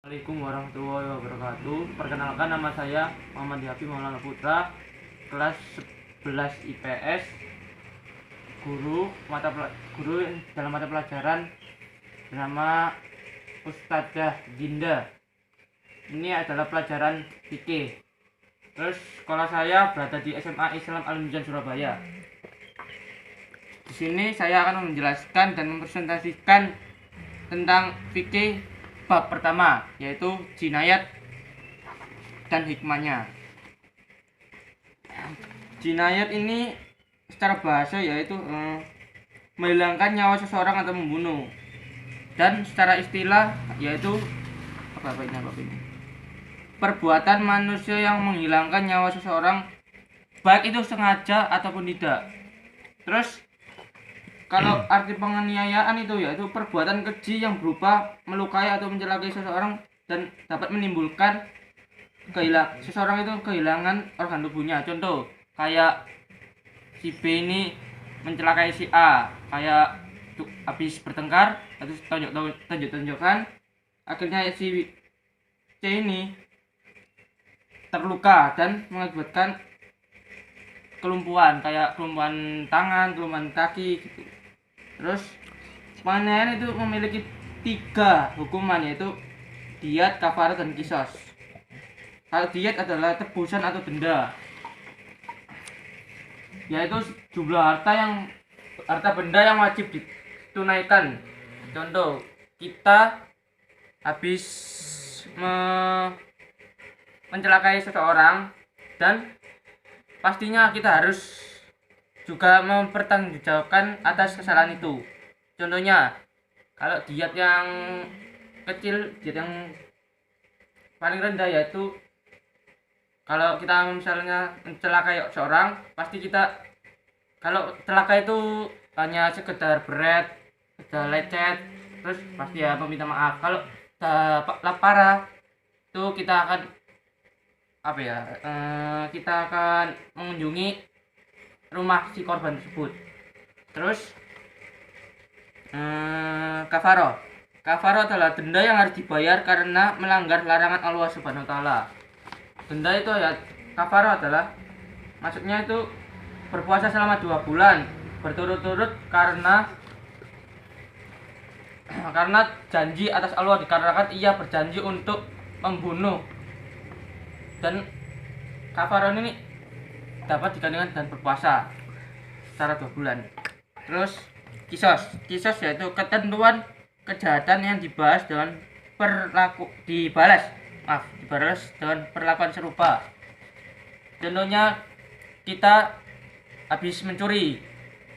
Assalamualaikum warahmatullahi wabarakatuh. Perkenalkan, nama saya Muhammad Yafi Maulana Putra, kelas 11 IPS, guru dalam mata pelajaran bernama Ustadzah Dinda. Ini adalah pelajaran fikih. Terus sekolah saya berada di SMA Islam Al-Mizan Surabaya. Di sini saya akan menjelaskan dan mempresentasikan tentang fikih bab pertama, yaitu jinayat dan hikmahnya. Jinayat ini secara bahasa yaitu menghilangkan nyawa seseorang atau membunuh, dan secara istilah yaitu apa ini perbuatan manusia yang menghilangkan nyawa seseorang, baik itu sengaja ataupun tidak. Terus kalau arti penganiayaan itu yaitu perbuatan keji yang berupa melukai atau mencelakai seseorang dan dapat menimbulkan seseorang itu kehilangan organ tubuhnya. Contoh kayak si B ini mencelakai si A, kayak habis bertengkar atau tunjuk-tunjukkan, akhirnya si C ini terluka dan mengakibatkan kelumpuhan, kayak kelumpuhan tangan, kelumpuhan kaki gitu. Terus penganiayaan itu memiliki 3 hukuman, yaitu diat, kafarat, dan qisas. Kalau diat adalah tebusan atau denda, yaitu jumlah harta benda yang wajib ditunaikan. Contoh, kita habis mencelakai seseorang dan pastinya kita harus juga mempertanggungjawabkan atas kesalahan itu. Contohnya, kalau diat yang kecil, diat yang paling rendah yaitu kalau kita misalnya mencelakai seorang, pasti kita kalau celaka itu hanya sekedar berat, sekedar lecet, terus pasti ya meminta maaf. Kalau parah itu kita akan kita akan mengunjungi rumah si korban tersebut. Terus kafaro adalah denda yang harus dibayar karena melanggar larangan Allah Subhanahu wa taala. Denda itu ya, kafaro adalah maksudnya itu berpuasa selama 2 bulan berturut-turut karena janji atas Allah, dikarenakan ia berjanji untuk membunuh. Dan kafaro ini dapat digantikan dan berpuasa secara 2 bulan. Terus kisos yaitu ketentuan kejahatan yang dibalas dengan dengan perlakuan serupa. Contohnya, kita habis mencuri,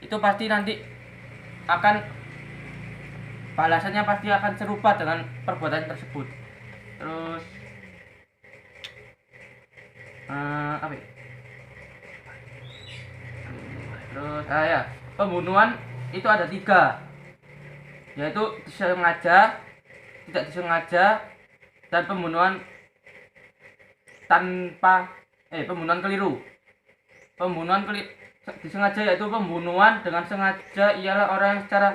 itu pasti nanti akan balasannya pasti akan serupa dengan perbuatan tersebut. Terus pembunuhan itu ada 3, yaitu disengaja, tidak disengaja, dan pembunuhan keliru. Disengaja yaitu pembunuhan dengan sengaja ialah orang yang secara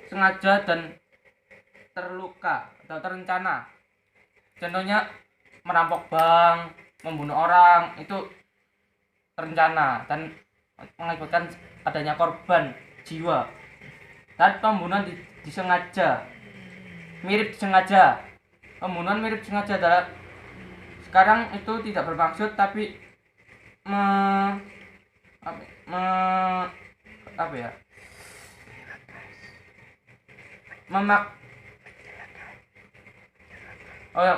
sengaja dan terluka atau terencana. Contohnya merampok bank, membunuh orang, itu terencana dan mengakibatkan adanya korban jiwa. Dan pembunuhan disengaja, mirip disengaja. Pembunuhan mirip disengaja adalah sekarang itu tidak bermaksud tapi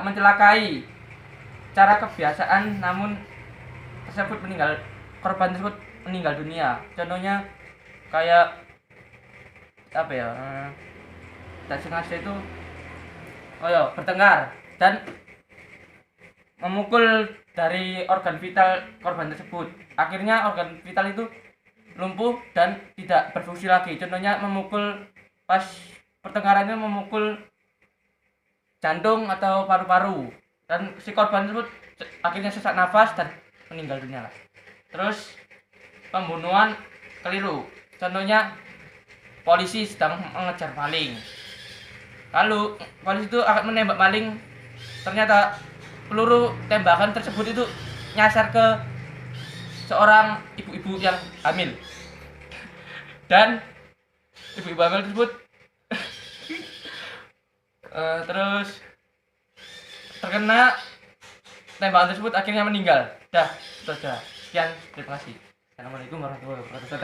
mencelakai cara kebiasaan, namun korban tersebut meninggal dunia. Contohnya kayak tidak sengaja itu bertengkar dan memukul dari organ vital korban tersebut. Akhirnya organ vital itu lumpuh dan tidak berfungsi lagi. Contohnya memukul pas pertengkaran itu, memukul jantung atau paru-paru, dan si korban tersebut akhirnya sesak nafas dan meninggal dunia lah. Terus pembunuhan keliru, contohnya polisi sedang mengejar maling, lalu polisi itu akan menembak maling ternyata peluru tembakan tersebut itu nyasar ke seorang ibu-ibu yang hamil. Dan ibu-ibu hamil tersebut terus terkena tembakan tersebut, akhirnya meninggal. Dah, itu saja. Sekian, terima kasih. Assalamualaikum warahmatullahi wabarakatuh.